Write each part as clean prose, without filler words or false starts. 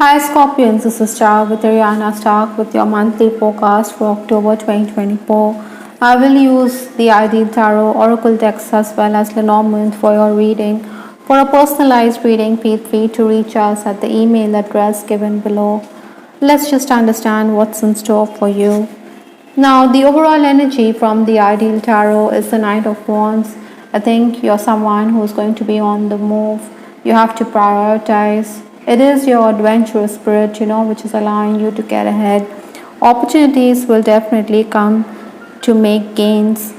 Hi Scorpions, this is Star with Ariana Stark with your monthly forecast for October 2024. I will use the Ideal Tarot Oracle decks as well as Lenormand for your reading. For a personalized reading, feel free to reach us at the email address given below. Let's just understand what's in store for you. Now, the overall energy from the Ideal Tarot is the Knight of Wands. I think you're someone who's going to be on the move. You have to prioritize. It is your adventurous spirit, which is allowing you to get ahead. Opportunities will definitely come to make gains.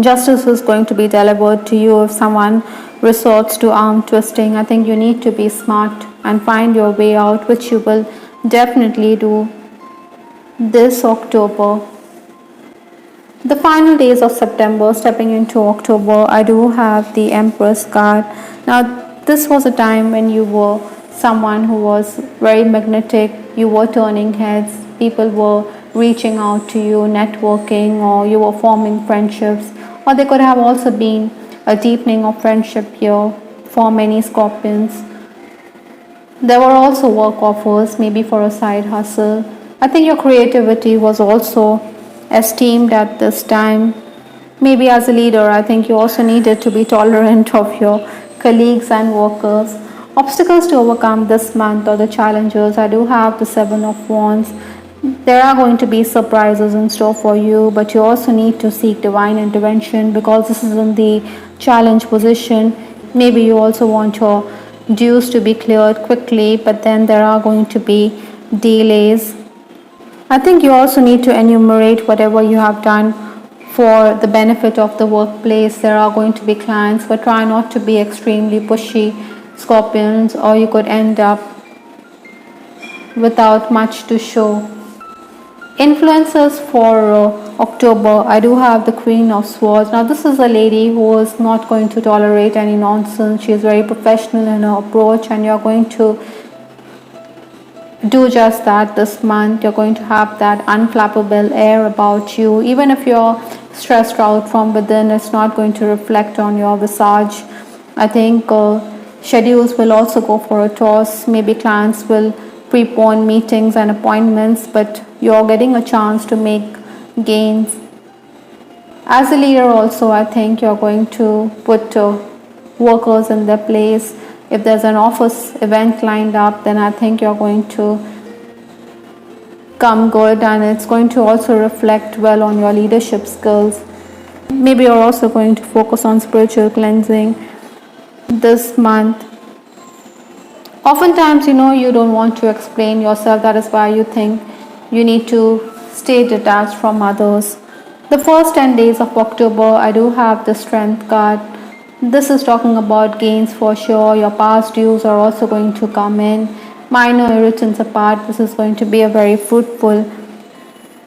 Justice is going to be delivered to you if someone resorts to arm twisting. I think you need to be smart and find your way out, which you will definitely do this October. The final days of September, stepping into October, I do have the Empress card. Now, this was a time when you were someone who was very magnetic, you were turning heads, people were reaching out to you, networking, or you were forming friendships, or there could have also been a deepening of friendship here for many Scorpions. There were also work offers, maybe for a side hustle. I think your creativity was also esteemed at this time. Maybe as a leader, I think you also needed to be tolerant of your colleagues and workers. Obstacles to overcome this month or the challenges, I do have the Seven of Wands. There are going to be surprises in store for you, but you also need to seek divine intervention because this is in the challenge position. Maybe you also want your dues to be cleared quickly, but then there are going to be delays. I think you also need to enumerate whatever you have done for the benefit of the workplace. There are going to be clients, but try not to be extremely pushy, Scorpions, or you could end up without much to show. Influences for October, I do have the Queen of Swords. Now, this is a lady who is not going to tolerate any nonsense. She is very professional in her approach, and you're going to do just that this month. You're going to have that unflappable air about you. Even if you're stressed out from within, it's not going to reflect on your visage. I think schedules will also go for a toss. Maybe clients will prepone meetings and appointments, but you're getting a chance to make gains. As a leader also, I think you're going to put workers in their place. If there's an office event lined up, then I think you're going to come good, and it's going to also reflect well on your leadership skills. Maybe you're also going to focus on spiritual cleansing this month. Oftentimes, you don't want to explain yourself. That is why you think you need to stay detached from others. The first 10 days of October, I do have the Strength card. This is talking about gains for sure. Your past dues are also going to come in. Minor irritants apart, this is going to be a very fruitful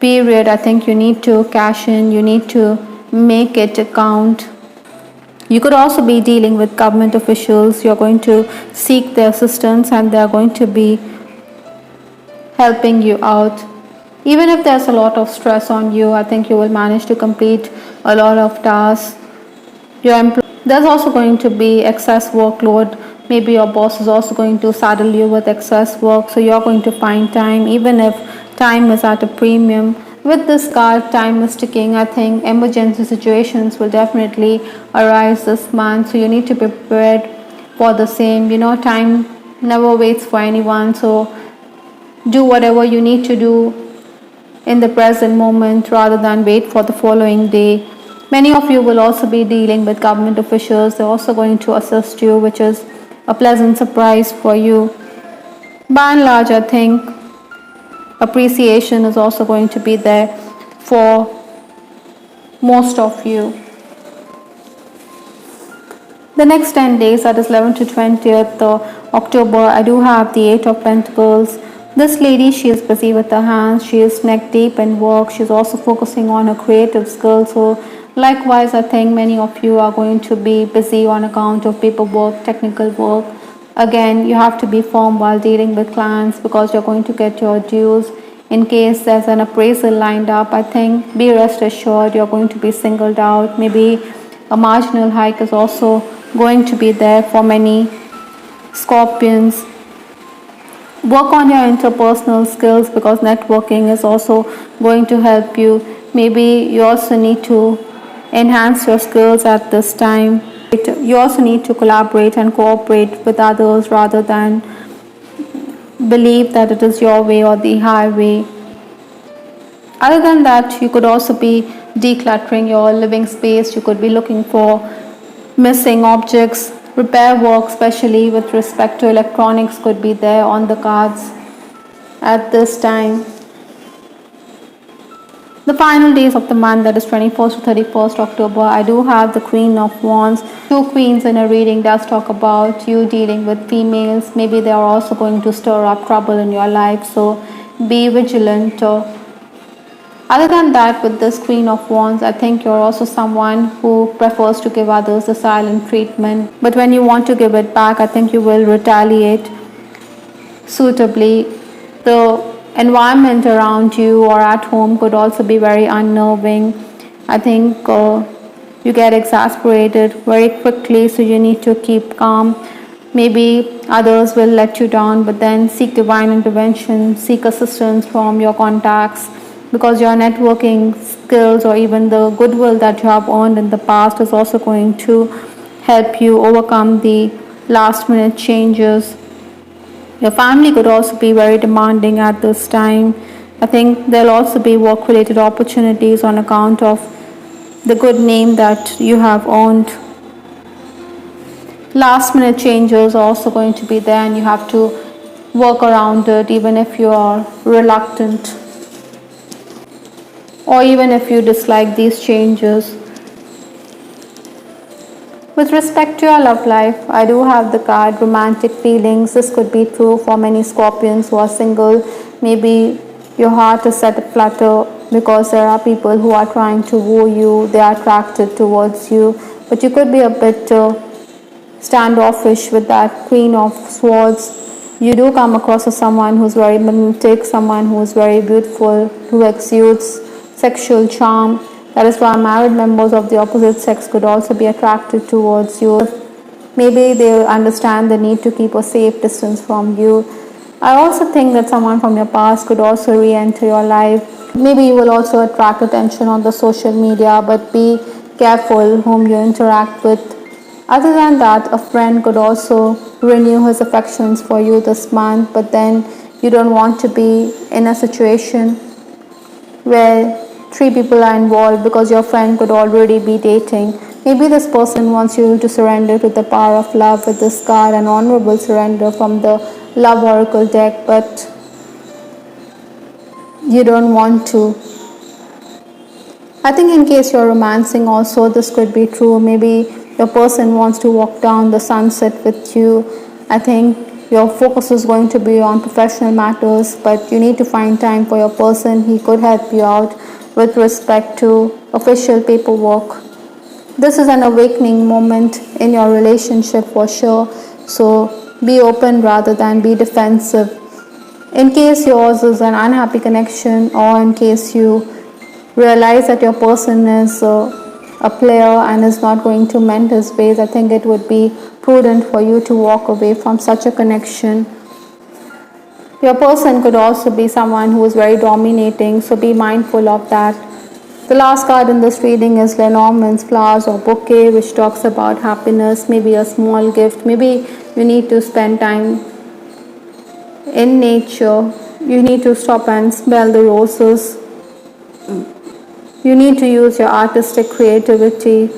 period. I think you need to cash in. You need to make it count. You could also be dealing with government officials. You're going to seek their assistance, and they're going to be helping you out. Even if there's a lot of stress on you, I think you will manage to complete a lot of tasks. There's also going to be excess workload. Maybe your boss is also going to saddle you with excess work, so you're going to find time, even if time is at a premium. With this card, time is ticking. I think emergency situations will definitely arise this month, so you need to be prepared for the same. Time never waits for anyone, so do whatever you need to do in the present moment rather than wait for the following day. Many of you will also be dealing with government officials. They're also going to assist you, which is a pleasant surprise for you. By and large, I think appreciation is also going to be there for most of you. The next 10 days, that is 11th to 20th October, I do have the Eight of Pentacles. This lady, she is busy with her hands. She is neck deep in work. She's also focusing on her creative skills. So likewise, I think many of you are going to be busy on account of paperwork, technical work. Again, you have to be firm while dealing with clients because you're going to get your dues. In case there's an appraisal lined up, I think be rest assured you're going to be singled out. Maybe a marginal hike is also going to be there for many Scorpions. Work on your interpersonal skills because networking is also going to help you. Maybe you also need to enhance your skills at this time. You also need to collaborate and cooperate with others rather than believe that it is your way or the highway. Other than that, you could also be decluttering your living space. You could be looking for missing objects. Repair work, especially with respect to electronics, could be there on the cards at this time. The final days of the month, that is 21st to 31st October, I do have the Queen of Wands. Two queens in a reading does talk about you dealing with females. Maybe they are also going to stir up trouble in your life, so be vigilant. Other than that, with this Queen of Wands, I think you're also someone who prefers to give others the silent treatment. But when you want to give it back, I think you will retaliate suitably. The environment around you or at home could also be very unnerving. I think you get exasperated very quickly, so you need to keep calm. Maybe others will let you down, but then seek divine intervention, seek assistance from your contacts, because your networking skills or even the goodwill that you have earned in the past is also going to help you overcome the last minute changes. Your family could also be very demanding at this time. I think there'll also be work related opportunities on account of the good name that you have earned. Last minute changes are also going to be there, and you have to work around it even if you are reluctant or even if you dislike these changes. With respect to your love life, I do have the card romantic feelings. This could be true for many Scorpions who are single. Maybe your heart is set aflutter because there are people who are trying to woo you, they are attracted towards you, but you could be a bit standoffish with that Queen of Swords. You do come across as someone who's very magnetic, someone who is very beautiful, who exudes sexual charm. That is why married members of the opposite sex could also be attracted towards you. Maybe they understand the need to keep a safe distance from you. I also think that someone from your past could also re-enter your life. Maybe you will also attract attention on the social media, but be careful whom you interact with. Other than that, a friend could also renew his affections for you this month, but then you don't want to be in a situation where three people are involved because your friend could already be dating. Maybe this person wants you to surrender to the power of love with this card, an honorable surrender from the Love Oracle deck, but you don't want to. I think in case you're romancing also, this could be true. Maybe your person wants to walk down the sunset with you. I think your focus is going to be on professional matters, but you need to find time for your person. He could help you out with respect to official paperwork. This is an awakening moment in your relationship for sure, so be open rather than be defensive. In case yours is an unhappy connection, or in case you realize that your person is a player and is not going to mend his ways, I think it would be prudent for you to walk away from such a connection. Your person could also be someone who is very dominating, so be mindful of that. The last card in this reading is Lenormand's flowers or bouquet, which talks about happiness, maybe a small gift. Maybe you need to spend time in nature. You need to stop and smell the roses. You need to use your artistic creativity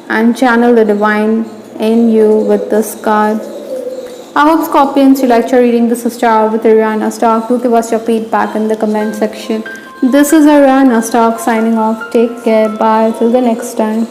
and channel the divine in you with this card. I hope Scorpions you liked your reading. This is Star with Ariana Stark. Do give us your feedback in the comment section. This is Ariana Stark signing off. Take care. Bye. Till the next time.